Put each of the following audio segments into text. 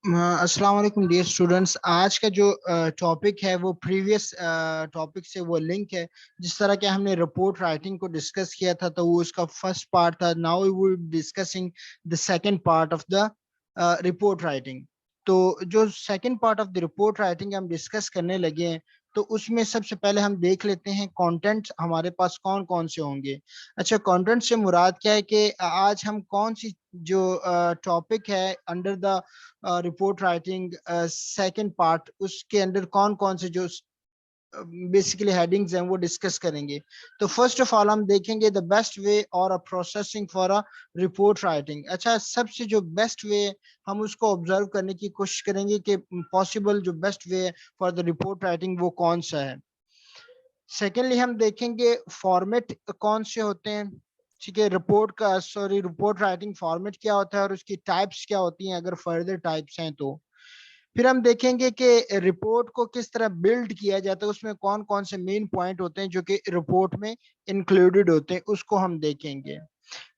अस्सलाम वालेकुम dear students. आज का जो टॉपिक है वो प्रीवियस टॉपिक से वो लिंक है। जिस तरह के हमने रिपोर्ट राइटिंग को डिस्कस किया था तो वो उसका फर्स्ट पार्ट था। Now we will discussing the second part of the report writing. तो जो second part of the report writing हम डिस्कस करने लगे हैं तो उसमें सबसे पहले हम देख लेते हैं कंटेंट हमारे पास कौन कौन से होंगे। अच्छा, कंटेंट से मुराद क्या है कि आज हम कौन सी जो टॉपिक है under the report writing second part उसके अंदर कौन कौन से जो बेसिकली हेडिंग्स हैं वो डिस्कस करेंगे। तो फर्स्ट ऑफ ऑल हम देखेंगे द बेस्ट वे और अ processing for a report writing. अच्छा, सबसे जो बेस्ट वे हम उसको ऑब्जर्व करने की कोशिश करेंगे कि पॉसिबल जो best way for the report writing वो कौन सा है। सेकेंडली हम देखेंगे फॉर्मेट कौन से होते हैं। ठीक है, रिपोर्ट राइटिंग फॉर्मेट क्या होता है और उसकी टाइप्स क्या होती हैं अगर फर्दर टाइप्स हैं तो। फिर हम देखेंगे कि रिपोर्ट को किस तरह बिल्ड किया जाता है, उसमें कौन कौन से मेन पॉइंट होते हैं जो कि रिपोर्ट में इंक्लूडेड होते हैं, उसको हम देखेंगे।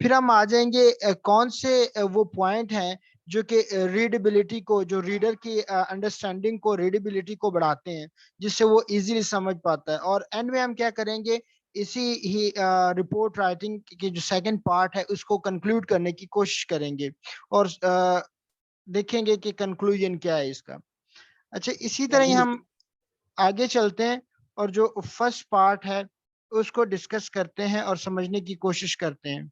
फिर हम आ जाएंगे कौन से वो पॉइंट हैं जो कि रीडेबिलिटी को, जो रीडर की अंडरस्टैंडिंग को, रीडेबिलिटी को बढ़ाते हैं, जिससे वो इजीली समझ पाता है। और एंड में हम क्या करेंगे, इसी ही रिपोर्ट राइटिंग की जो सेकंड पार्ट है उसको कंक्लूड करने की कोशिश करेंगे और देखेंगे कि कंक्लूजन क्या है इसका। अच्छा, इसी तरह ही हम आगे चलते हैं और जो फर्स्ट पार्ट है उसको डिस्कस करते हैं और समझने की कोशिश करते हैं।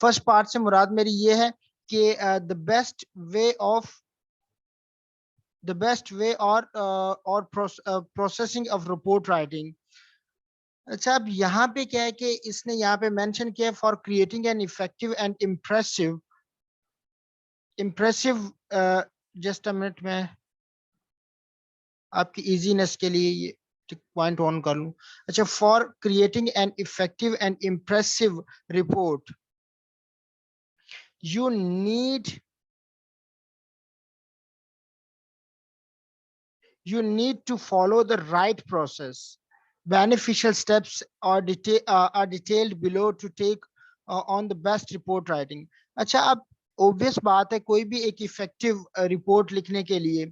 फर्स्ट पार्ट से मुराद मेरी ये है कि the best way of the best way और प्रोसेसिंग ऑफ रिपोर्ट राइटिंग। अच्छा, अब यहाँ पे क्या है कि इसने यहाँ पे मेंशन किया for creating an effective and impressive impressive just a minute में आपकी इजीनेस के लिए ये पॉइंट ऑन कर लूं। अच्छा, for creating an effective and impressive report you need you need to follow the right process. Beneficial steps are detailed below to take on the best report writing. अच्छा, अब obvious बात है कोई भी एक इफेक्टिव रिपोर्ट लिखने के लिए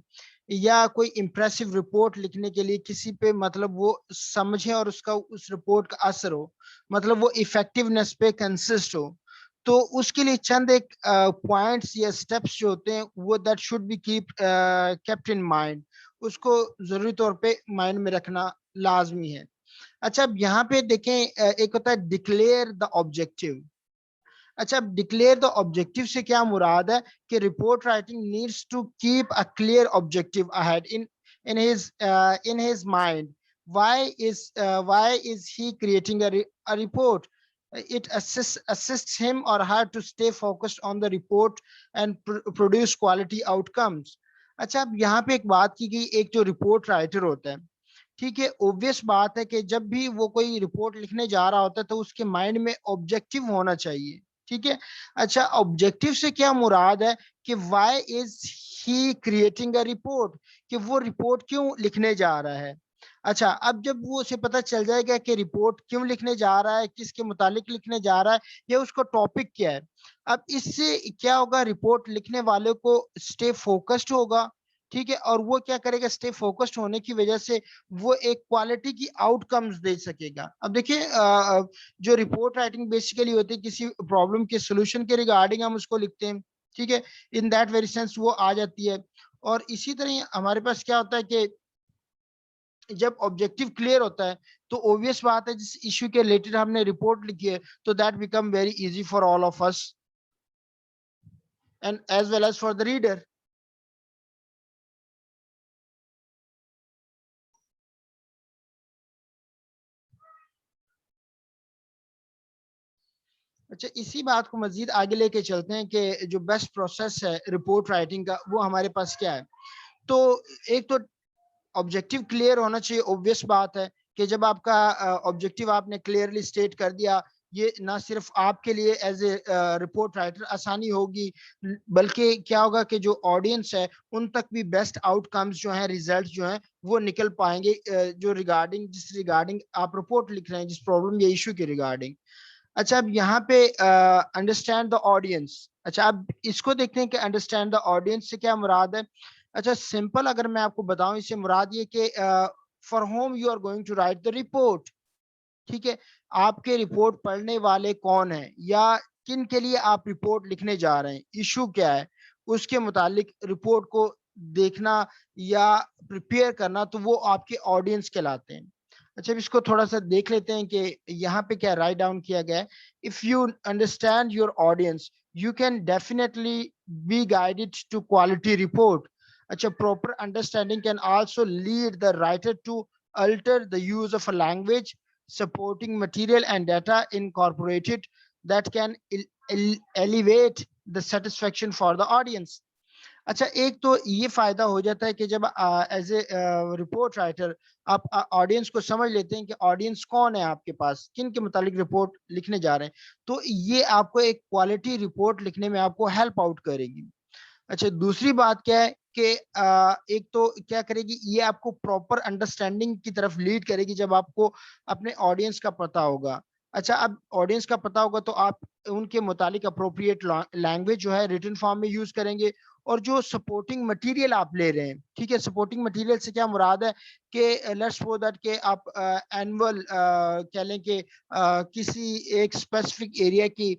या कोई इम्प्रेसिव रिपोर्ट लिखने के लिए किसी पे मतलब वो समझे और उसका उस रिपोर्ट का असर हो, मतलब वो इफेक्टिवनेस पे कंसिस्ट हो, तो उसके लिए चंद एक पॉइंट्स या स्टेप्स जो होते हैं वो that should be kept in mind, उसको जरूरी तौर पे माइंड में रखना लाजमी है। अच्छा, अब यहाँ पे देखें एक होता है डिक्लेयर द ऑब्जेक्टिव। अच्छा, अब डिक्लेयर द ऑब्जेक्टिव से क्या मुराद है कि report writing needs to keep a clear objective ahead in his mind. Why is he creating a report? It assists him or her to stay focused on the report and produce quality outcomes. अच्छा, अब यहाँ पे एक बात की गई, एक जो रिपोर्ट राइटर होता है, ठीक है, ऑब्वियस बात है कि जब भी वो कोई रिपोर्ट लिखने जा रहा होता है तो उसके माइंड में ऑब्जेक्टिव होना चाहिए। ठीक है। अच्छा, ऑब्जेक्टिव से क्या मुराद है कि why is he creating a report, कि वो रिपोर्ट क्यों लिखने जा रहा है। अच्छा, अब जब वो उसे पता चल जाएगा कि रिपोर्ट क्यों लिखने जा रहा है, किसके मुतालिक लिखने जा रहा है, या उसको टॉपिक क्या है, अब इससे क्या होगा, रिपोर्ट लिखने वाले को स्टे फोकस्ड होगा। ठीक है, और वो क्या करेगा, स्टे फोकस्ड होने की वजह से वो एक क्वालिटी की आउटकम्स दे सकेगा। अब देखिए जो रिपोर्ट राइटिंग बेसिकली होती है किसी प्रॉब्लम के सोल्यूशन के रिगार्डिंग हम उसको लिखते हैं। ठीक है, इन दैट वेरी सेंस वो आ जाती है। और इसी तरह हमारे पास क्या होता है कि जब ऑब्जेक्टिव क्लियर होता है तो ऑब्वियस बात है जिस इश्यू के रिलेटेड हमने रिपोर्ट लिखी है तो that become very easy for all of us and as well as for the reader. अच्छा, इसी बात को मजीद आगे लेके चलते हैं कि जो बेस्ट प्रोसेस है रिपोर्ट राइटिंग का वो हमारे पास क्या है। तो एक तो ऑब्जेक्टिव क्लियर होना चाहिए। ऑब्वियस बात है कि जब आपका ऑब्जेक्टिव आपने क्लियरली स्टेट कर दिया, ये ना सिर्फ आपके लिए एज ए रिपोर्ट राइटर आसानी होगी, बल्कि क्या होगा कि जो ऑडियंस है उन तक भी बेस्ट आउटकम्स जो हैं, रिजल्ट जो हैं वो निकल पाएंगे, जो जिस रिगार्डिंग आप रिपोर्ट लिख रहे हैं, जिस प्रॉब्लम या इशू के रिगार्डिंग। अच्छा, अब यहाँ पे अंडरस्टैंड द ऑडियंस। अच्छा, अब इसको देखते हैं कि अंडरस्टैंड द ऑडियंस से क्या मुराद है। अच्छा, सिंपल अगर मैं आपको बताऊं, इससे मुराद ये कि for whom you are going to write the report. ठीक है, आपके रिपोर्ट पढ़ने वाले कौन है, या किन के लिए आप रिपोर्ट लिखने जा रहे हैं, इशू क्या है, उसके मुतालिक रिपोर्ट को देखना या प्रिपेयर करना, तो वो आपके ऑडियंस कहलाते हैं। अच्छा, अब इसको थोड़ा सा देख लेते हैं कि यहाँ पे क्या राइट डाउन किया गया है। If you understand your audience, you can definitely be guided to quality report. अच्छा, proper understanding can also lead the writer to alter the use of a language, supporting material and data incorporated that can elevate the satisfaction for the audience. अच्छा, एक तो ये फायदा हो जाता है कि जब एज ए रिपोर्ट राइटर आप ऑडियंस को समझ लेते हैं कि ऑडियंस कौन है आपके पास, किन के मुतालिक रिपोर्ट लिखने जा रहे हैं, तो ये आपको एक क्वालिटी रिपोर्ट लिखने में आपको हेल्प आउट करेगी। अच्छा, दूसरी बात क्या है कि एक तो क्या करेगी, ये आपको प्रॉपर अंडरस्टैंडिंग की तरफ लीड करेगी जब आपको अपने ऑडियंस का पता होगा। अच्छा, अब ऑडियंस का पता होगा तो आप उनके मुतालिक अप्रोप्रिएट लैंग्वेज जो है रिटन फॉर्म में यूज करेंगे। और जो सपोर्टिंग मटेरियल आप ले रहे हैं, ठीक है, सपोर्टिंग मटेरियल से क्या मुराद है कि लेट्स सपोज दैट कि आप एनुअल कह लें कि किसी एक स्पेसिफिक एरिया की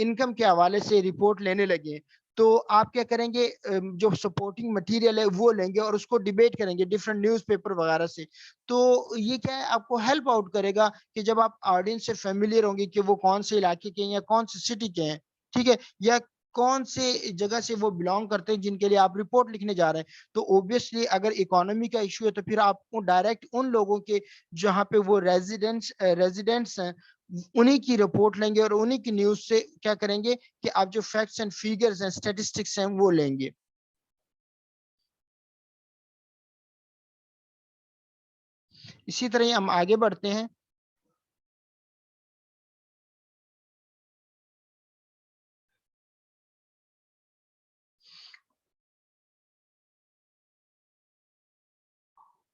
इनकम के हवाले से रिपोर्ट लेने लगे, तो आप क्या करेंगे, जो सपोर्टिंग मटेरियल है वो लेंगे और उसको डिबेट करेंगे डिफरेंट न्यूज़पेपर वगैरह से। तो ये क्या है, आपको हेल्प आउट करेगा कि जब आप ऑडियंस से फेमिलियर होंगे कि वो कौन से इलाके के हैं या कौन से सिटी के हैं, ठीक है, या कौन से जगह से वो बिलोंग करते हैं जिनके लिए आप रिपोर्ट लिखने जा रहे हैं। तो ऑब्वियसली अगर इकोनॉमी का इशू है तो फिर आप डायरेक्ट उन लोगों के जहाँ पे वो रेजिडेंट्स हैं उन्हीं की रिपोर्ट लेंगे और उन्हीं की न्यूज से क्या करेंगे कि आप जो फैक्ट्स एंड फिगर्स हैं, स्टैटिस्टिक्स हैं, वो लेंगे। इसी तरह हम आगे बढ़ते हैं।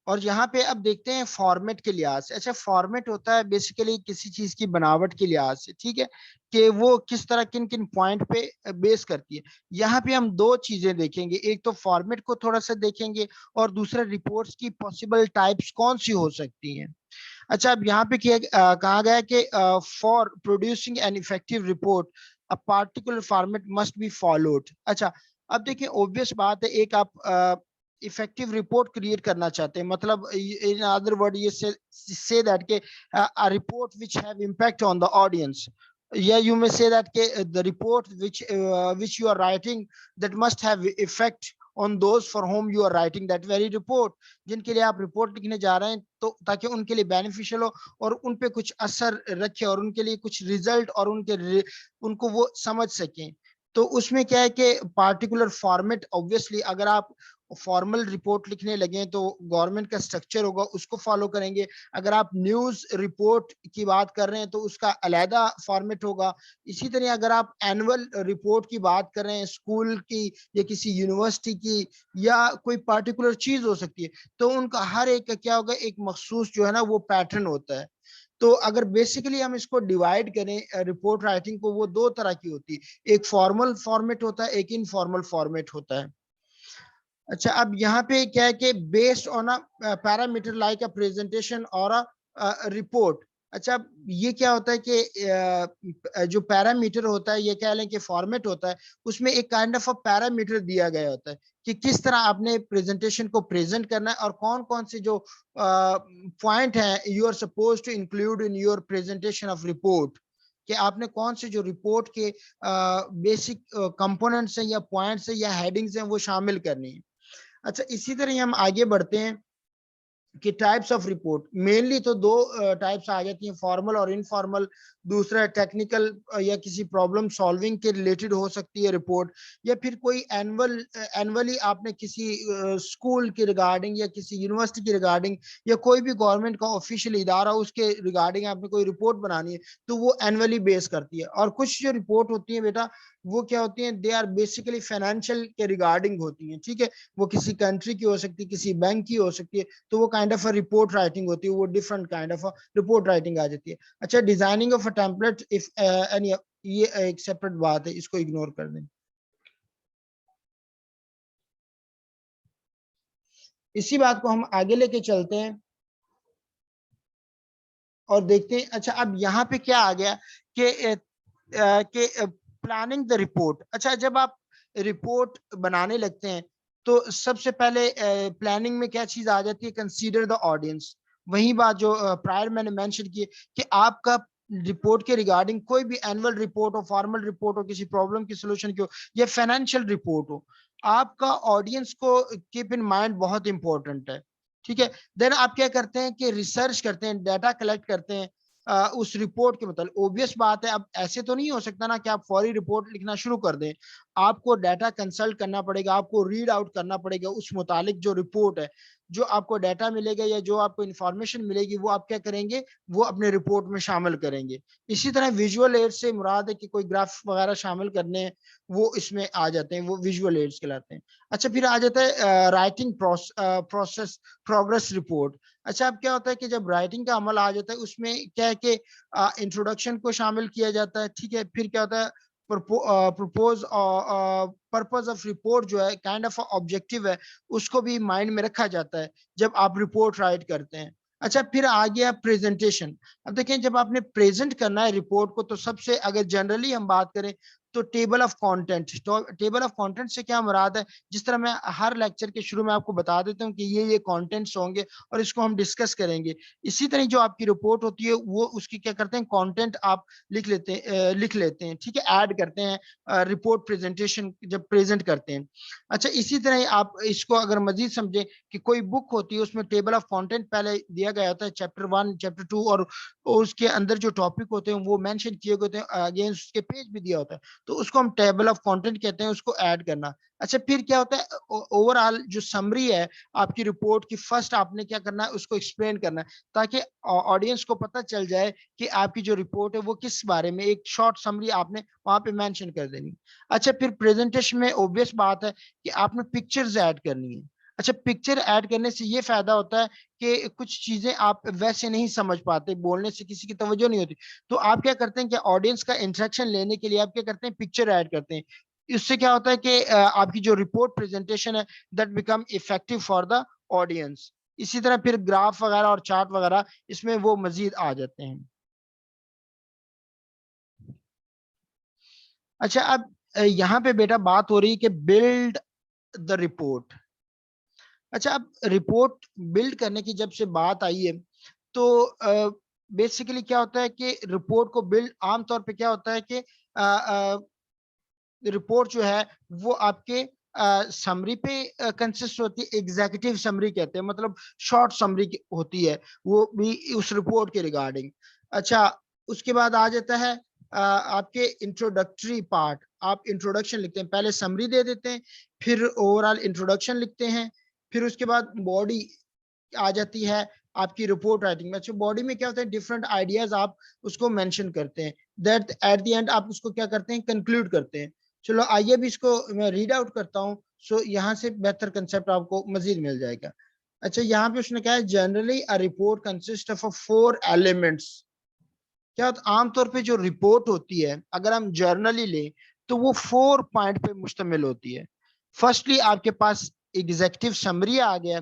और यहाँ पे अब देखते हैं फॉर्मेट के लिहाज से। अच्छा, फॉर्मेट होता है बेसिकली किसी चीज की बनावट के लिहाज से, ठीक है, कि वो किस तरह किन किन पॉइंट पे बेस करती है। यहाँ पे हम दो चीजें देखेंगे, एक तो फॉर्मेट को थोड़ा सा देखेंगे और दूसरा रिपोर्ट्स की पॉसिबल टाइप्स कौन सी हो सकती हैं। अच्छा, अब यहाँ पे कहा गया कि for producing an effective report a particular format must be followed. अच्छा, अब देखिए ऑब्वियस बात है, एक आप इफेक्टिव रिपोर्ट क्रिएट करना चाहते हैं, मतलब इन अदर वर्ड ये से दैट के a report which have impact on the audience. Yeah, you may say that the report which you are writing, that must have effect on those for whom you are writing that very report, जिनके लिए आप report लिखने जा रहे हैं, तो ताकि उनके लिए बेनिफिशियल हो और उन पे कुछ असर रखे और उनके लिए कुछ रिजल्ट और उनको वो समझ सकें। तो उसमें क्या है कि पार्टिकुलर फॉर्मेट, ऑब्वियसली अगर आप फॉर्मल रिपोर्ट लिखने लगे तो गवर्नमेंट का स्ट्रक्चर होगा उसको फॉलो करेंगे। अगर आप न्यूज रिपोर्ट की बात कर रहे हैं तो उसका अलहदा फॉर्मेट होगा। इसी तरह अगर आप एनुअल रिपोर्ट की बात कर रहे हैं स्कूल की या किसी यूनिवर्सिटी की या कोई पर्टिकुलर चीज हो सकती है, तो उनका हर एक का क्या होगा, एक मखसूस जो है ना वो पैटर्न होता है। तो अगर बेसिकली हम इसको डिवाइड करें रिपोर्ट राइटिंग को, वो दो तरह की होती है, एक फॉर्मल फॉर्मेट होता है, एक इनफॉर्मल फॉर्मेट होता है। अच्छा, अब यहाँ पे क्या है कि based on a parameter like a presentation और अ रिपोर्ट। अच्छा, ये क्या होता है कि जो पैरामीटर होता है, ये कह लें कि फॉर्मेट होता है, उसमें एक काइंड ऑफ अ पैरामीटर दिया गया होता है कि किस तरह आपने प्रेजेंटेशन को प्रेजेंट करना है और कौन कौन से जो पॉइंट हैं you are suppose to include in your presentation of report, कि आपने कौन से जो रिपोर्ट के बेसिक कंपोनेंट्स हैं या पॉइंट्स हैं या हेडिंग्स हैं वो शामिल करनी है। अच्छा, इसी तरह हम आगे बढ़ते हैं कि टाइप्स ऑफ रिपोर्ट, मेनली तो दो टाइप्स आ जाती हैं, फॉर्मल और इनफॉर्मल। दूसरा टेक्निकल या किसी प्रॉब्लम सॉल्विंग के रिलेटेड हो सकती है रिपोर्ट, या फिर कोई एनुअली आपने किसी स्कूल के रिगार्डिंग या किसी यूनिवर्सिटी के रिगार्डिंग या कोई भी गवर्नमेंट का ऑफिशियल इदारा उसके रिगार्डिंग आपने कोई रिपोर्ट बनानी है, तो वो एनुअली बेस करती है। और कुछ जो रिपोर्ट होती है बेटा, वो क्या होती हैं, दे आर बेसिकली फाइनेंशियल के रिगार्डिंग होती हैं, ठीक है। वो किसी कंट्री की हो सकती है, किसी बैंक की हो सकती है, तो वो kind of a report writing होती है, वो different kind of report writing आ जाती है। अच्छा, designing of a template if any, ये एक सेपरेट बात है, इसको इग्नोर कर दें। इसी बात को हम आगे लेके चलते हैं और देखते हैं। अच्छा, अब यहाँ पे क्या आ गया कि प्लानिंग द रिपोर्ट। अच्छा, जब आप रिपोर्ट बनाने लगते हैं तो सबसे पहले प्लानिंग में क्या चीज आ जाती है, कंसीडर द ऑडियंस। वही बात जो प्रायर मैंने मेंशन की कि आपका रिपोर्ट के रिगार्डिंग कोई भी एनुअल रिपोर्ट हो, फॉर्मल रिपोर्ट हो, किसी प्रॉब्लम की सोल्यूशन की हो, या फाइनेंशियल रिपोर्ट हो, आपका ऑडियंस को कीप इन माइंड बहुत इंपॉर्टेंट है, ठीक है। देन आप क्या करते हैं कि रिसर्च करते हैं, डाटा कलेक्ट करते हैं उस रिपोर्ट के मतलब। ऑब्वियस बात है, अब ऐसे तो नहीं हो सकता ना कि आप फौरी रिपोर्ट लिखना शुरू कर दें। आपको डाटा कंसल्ट करना पड़ेगा, आपको रीड आउट करना पड़ेगा उस मुतालिक जो रिपोर्ट है, जो आपको डाटा मिलेगा या जो आपको इंफॉर्मेशन मिलेगी, वो आप क्या करेंगे, वो अपने रिपोर्ट में शामिल करेंगे। इसी तरह विजुअल एड से मुराद है कि कोई ग्राफ वगैरह शामिल करने हैं, वो इसमें आ जाते हैं, वो विजुअल एड्स कहलाते हैं। अच्छा, फिर आ जाता है राइटिंग प्रोसेस, प्रोग्रेस रिपोर्ट। अच्छा, अब क्या होता है कि जब राइटिंग का अमल आ जाता है, उसमें क्या है कि इंट्रोडक्शन को शामिल किया जाता है, ठीक है। फिर क्या होता है, प्रपोज पर्पस ऑफ रिपोर्ट जो है, काइंड ऑफ ऑब्जेक्टिव है, उसको भी माइंड में रखा जाता है जब आप रिपोर्ट राइट करते हैं। अच्छा, फिर आ गया प्रेजेंटेशन। अब देखें, जब आपने प्रेजेंट करना है रिपोर्ट को, तो सबसे अगर जनरली हम बात करें तो table of content. Table of content से क्या मुराद है, जिस तरह मैं हर लेक्चर के शुरू में आपको बता देता हूँ कि ये कंटेंट्स होंगे और इसको हम डिस्कस करेंगे, इसी तरह जो आपकी रिपोर्ट होती है वो उसकी क्या करते हैं, कंटेंट आप लिख लेते हैं, ठीक है, ऐड करते हैं रिपोर्ट प्रेजेंटेशन जब प्रेजेंट करते हैं। अच्छा, इसी तरह आप इसको अगर मजीद समझें कि कोई बुक होती है, उसमें टेबल ऑफ कंटेंट पहले दिया गया होता है, चैप्टर 1, चैप्टर 2, और उसके अंदर जो टॉपिक होते हैं वो मेंशन किए होते हैं, अगेंस्ट उसके पेज भी दिया होता है, तो उसको हम टेबल ऑफ कंटेंट कहते हैं, उसको ऐड करना। अच्छा, फिर क्या होता है, ओवरऑल जो समरी है आपकी रिपोर्ट की, फर्स्ट आपने क्या करना है, उसको एक्सप्लेन करना है, ताकि ऑडियंस को पता चल जाए कि आपकी जो रिपोर्ट है वो किस बारे में, एक शॉर्ट समरी आपने वहां पे मेंशन कर देनी। अच्छा, फिर प्रेजेंटेशन में ऑब्वियस बात है कि आपने पिक्चर्स ऐड करनी है। अच्छा, पिक्चर ऐड करने से ये फायदा होता है कि कुछ चीजें आप वैसे नहीं समझ पाते, बोलने से किसी की तवज्जो नहीं होती, तो आप क्या करते हैं कि ऑडियंस का इंटरेक्शन लेने के लिए आप क्या करते हैं, पिक्चर ऐड करते हैं। इससे क्या होता है कि आपकी जो रिपोर्ट प्रेजेंटेशन है, that become effective for the audience. इसी तरह फिर ग्राफ वगैरह और चार्ट वगैरह इसमें वो मजीद आ जाते हैं। अच्छा, अब यहाँ पे बेटा बात हो रही है कि बिल्ड द रिपोर्ट। अच्छा, अब रिपोर्ट बिल्ड करने की जब से बात आई है, तो बेसिकली क्या होता है कि रिपोर्ट को बिल्ड, आमतौर पे क्या होता है कि रिपोर्ट जो है वो आपके समरी पे कंसिस्ट होती है, एग्जीक्यूटिव समरी कहते हैं, मतलब शॉर्ट समरी होती है, वो भी उस रिपोर्ट के रिगार्डिंग। अच्छा, उसके बाद आ जाता है आपके इंट्रोडक्टरी पार्ट। आप इंट्रोडक्शन लिखते हैं, पहले समरी दे देते हैं, फिर ओवरऑल इंट्रोडक्शन लिखते हैं, फिर उसके बाद बॉडी आ जाती है आपकी रिपोर्ट राइटिंग में। अच्छा, बॉडी में क्या होता है, डिफरेंट आइडियाज आप उसको मेंशन करते हैं, दैट एट द एंड आप उसको क्या करते हैं, कंक्लूड करते हैं। चलो आइए भी इसको मैं रीड आउट करता हूँ, सो यहाँ से बेहतर कंसेप्ट आपको मजीद मिल जाएगा। अच्छा, यहाँ पे उसने कहा है, generally a report consist of 4 elements. क्या होता, आमतौर पे जो रिपोर्ट होती है अगर हम जर्नली लें तो वो 4 पॉइंट पे मुश्तमिल होती है। फर्स्टली आपके पास एग्जेक्टिव समरी आ गया।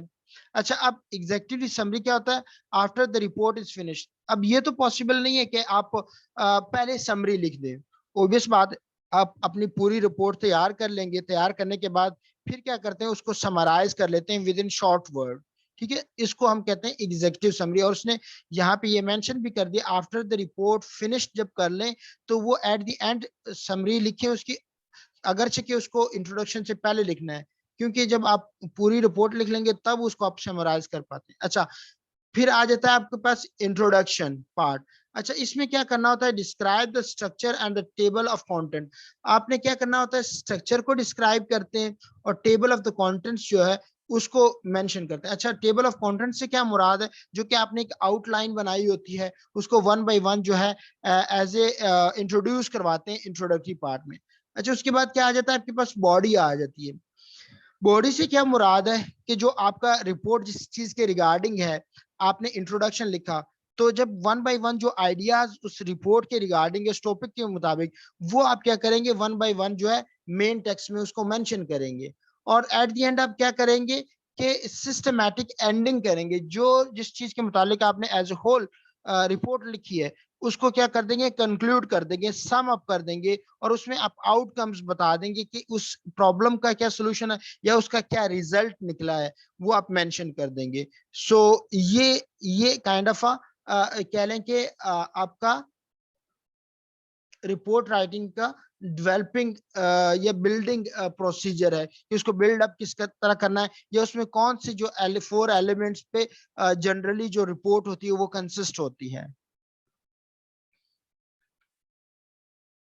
अच्छा, अब एग्जेक्टिव समरी क्या होता है, after the report is finished. अब ये तो पॉसिबल नहीं है कि आप पहले समरी लिख दें, ऑब्वियस बात। आप अपनी पूरी रिपोर्ट तैयार कर लेंगे, तैयार करने के बाद फिर क्या करते हैं, उसको समराइज कर लेते हैं विद इन शॉर्ट वर्ड, ठीक है। इसको हम कहते हैं एग्जीक्यूटिव समरी। और उसने यहाँ पे ये मेंशन भी कर दिया, आफ्टर द रिपोर्ट फिनिश्ड जब कर लें तो वो एट द एंड समरी लिखें उसकी, अगरचे कि उसको इंट्रोडक्शन से पहले लिखना है, क्योंकि जब आप पूरी रिपोर्ट लिख लेंगे तब उसको आप समराइज कर पाते हैं। अच्छा, फिर आ जाता है आपके पास इंट्रोडक्शन पार्ट। अच्छा, इसमें क्या करना होता है, describe the structure and the table of content. आपने क्या करना होता है, स्ट्रक्चर को डिस्क्राइब करते हैं और टेबल ऑफ द कंटेंट्स जो है उसको मेंशन करते हैं। अच्छा, टेबल ऑफ कंटेंट से क्या मुराद है, जो कि आपने एक आउटलाइन बनाई होती है उसको वन बाय वन जो है एज ए इंट्रोड्यूस करवाते हैं इंट्रोडक्टरी पार्ट में। अच्छा, उसके बाद क्या आ जाता है आपके पास, बॉडी आ जाती है। बॉडी से क्या मुराद है कि जो आपका रिपोर्ट जिस चीज के रिगार्डिंग है, आपने इंट्रोडक्शन लिखा, तो जब वन बाय वन जो आइडियाज उस रिपोर्ट के रिगार्डिंग इस टॉपिक के मुताबिक, वो आप क्या करेंगे, वन बाय वन जो है मेन टेक्स्ट में उसको मेंशन करेंगे। और एट द एंड आप क्या करेंगे कि सिस्टमैटिक एंडिंग करेंगे, जो जिस चीज के मुतालिक आपने एज ए होल रिपोर्ट लिखी है, उसको क्या कर देंगे, कंक्लूड कर देंगे, सम अप कर देंगे, और उसमें आप आउटकम्स बता देंगे कि उस प्रॉब्लम का क्या सोल्यूशन है या उसका क्या रिजल्ट निकला है, वो आप मेंशन कर देंगे। सो ये काइंड ऑफ कह लें कि आपका रिपोर्ट राइटिंग का डेवलपिंग या बिल्डिंग प्रोसीजर है कि उसको बिल्डअप किस तरह करना है, या उसमें कौन सी जो 4 एलिमेंट्स पे जनरली जो रिपोर्ट होती है वो कंसिस्ट होती है।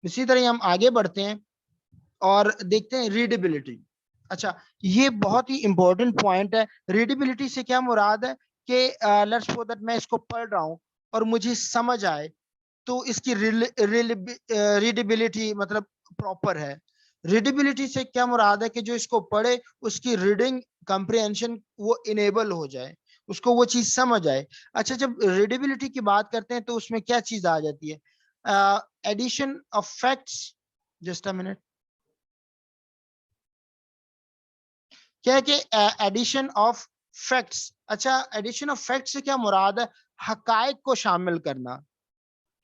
इसी तरह हम आगे बढ़ते हैं और देखते हैं रीडेबिलिटी। अच्छा, ये बहुत ही इंपॉर्टेंट पॉइंट है। रीडेबिलिटी से क्या मुराद है कि लेट्स सपोज दैट मैं इसको पढ़ रहा हूं और मुझे समझ आए, तो इसकी रीडेबिलिटी मतलब प्रॉपर है। रीडेबिलिटी से क्या मुराद है कि जो इसको पढ़े उसकी रीडिंग कंप्रिहेंशन वो इनेबल हो जाए, उसको वो चीज समझ आए। अच्छा, जब रीडेबिलिटी की बात करते हैं तो उसमें क्या चीज आ जाती है, addition of facts. Just a minute. क्या है कि एडिशन ऑफ फैक्ट्स। अच्छा, एडिशन ऑफ फैक्ट्स से क्या मुराद है, हकायक को शामिल करना।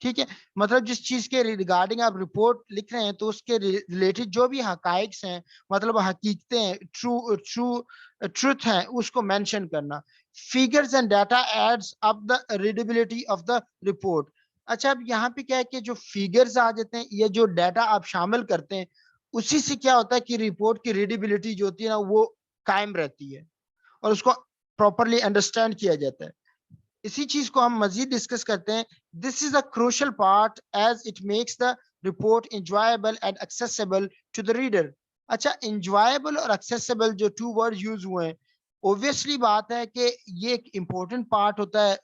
ठीक है, मतलब जिस चीज के रिगार्डिंग आप रिपोर्ट लिख रहे हैं तो उसके रिलेटेड जो भी हकाइक्स हैं, मतलब हकीकतें हैं, ट्रूथ है, उसको मेंशन करना। Figures and data adds up the readability of the report. अच्छा, अब यहाँ पे क्या है कि जो फिगर्स आ जाते हैं या जो डाटा आप शामिल करते हैं, उसी से क्या होता है कि रिपोर्ट की रीडेबिलिटी जो होती है ना, वो कायम रहती है और उसको प्रॉपरली अंडरस्टैंड किया जाता है। इसी चीज को हम मजीद डिस्कस करते हैं। This is a crucial part as it makes the report enjoyable and accessible to the reader. अच्छा, enjoyable और accessible जो टू वर्ड यूज हुए हैं, ऑब्वियसली बात है कि ये एक इंपॉर्टेंट पार्ट होता है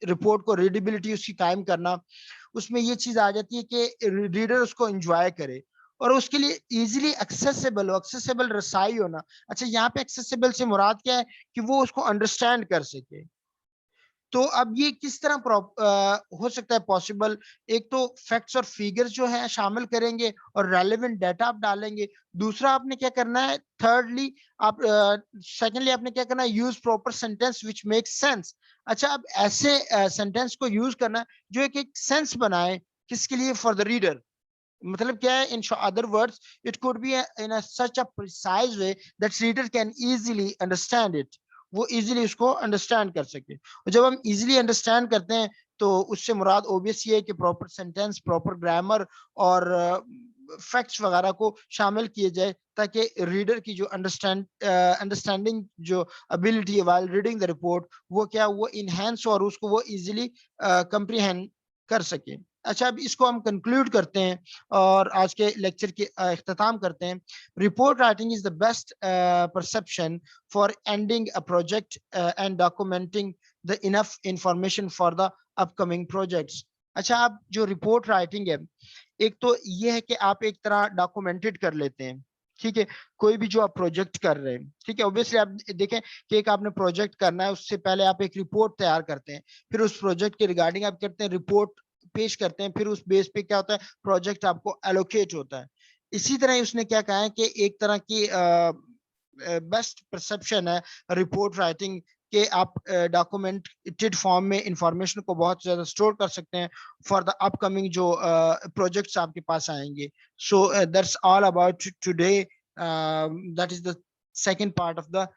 रिपोर्ट को रीडेबिलिटी उसकी कायम करना। उसमें ये चीज आ जाती है कि रीडर उसको एंजॉय करे और उसके लिए इजीली एक्सेसिबल हो, एक्सेसिबल रसाई होना। अच्छा, यहाँ पे एक्सेसिबल से मुराद क्या है कि वो उसको अंडरस्टैंड कर सके। तो अब ये किस तरह हो सकता है पॉसिबल, एक तो फैक्ट्स और फिगर्स जो है शामिल करेंगे और रेलेवेंट डाटा आप डालेंगे। दूसरा आपने क्या करना है, थर्डली आप सेकेंडली आपने क्या करना है, use proper sentence which make sense. अच्छा, अब ऐसे सेंटेंस को यूज करना है जो एक सेंस बनाए, किसके लिए, फॉर द रीडर। मतलब क्या है, in other words it could be in such a precise way that reader can easily understand it, वो इजीली उसको अंडरस्टैंड कर सके। और जब हम इजीली अंडरस्टैंड करते हैं तो उससे मुराद ऑब्वियस ये है कि प्रॉपर सेंटेंस, प्रॉपर ग्रामर और फैक्ट्स वगैरह को शामिल किए जाए, ताकि रीडर की जो अंडरस्टैंडिंग जो एबिलिटी है वाइल रीडिंग द रिपोर्ट, वो क्या, वो इनहेंस और उसको वो इजीली कंप्रीहेंड कर सके। अच्छा, अब इसको हम कंक्लूड करते हैं और आज के लेक्चर की इख्तिताम करते हैं। Report writing is the best perception for ending a project and documenting the enough information for the upcoming projects. अच्छा, आप जो रिपोर्ट राइटिंग है, एक तो ये है कि आप एक तरह डॉक्यूमेंटेड कर लेते हैं। ठीक है, कोई भी जो आप प्रोजेक्ट कर रहे हैं, ठीक है, ऑब्वियसली आप देखें कि एक आपने प्रोजेक्ट करना है, उससे पहले आप एक रिपोर्ट तैयार करते हैं, फिर उस प्रोजेक्ट के रिगार्डिंग आप करते हैं रिपोर्ट पेश करते हैं, फिर उस बेस पे क्या होता है, प्रोजेक्ट आपको एलोकेट होता है। इसी तरह उसने क्या कहा है कि एक तरह की बेस्ट परसेप्शन है रिपोर्ट राइटिंग के, आप डॉक्यूमेंटेड फॉर्म में इंफॉर्मेशन को बहुत ज्यादा स्टोर कर सकते हैं फॉर द अपकमिंग जो प्रोजेक्ट्स आपके पास आएंगे। So that's all about today, that is the second part of the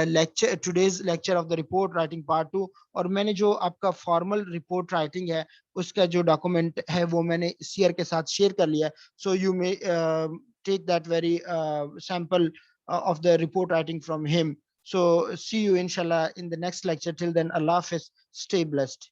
lecture, today's lecture of the report writing part 2। और मैंने जो आपका फॉर्मल रिपोर्ट राइटिंग है उसका जो डॉक्यूमेंट है वो मैंने सीआर के साथ शेयर कर लिया है। So you may take that very sample of the report writing from him. So see you inshallah in the next lecture. Till then, Allah Hafiz, stay blessed.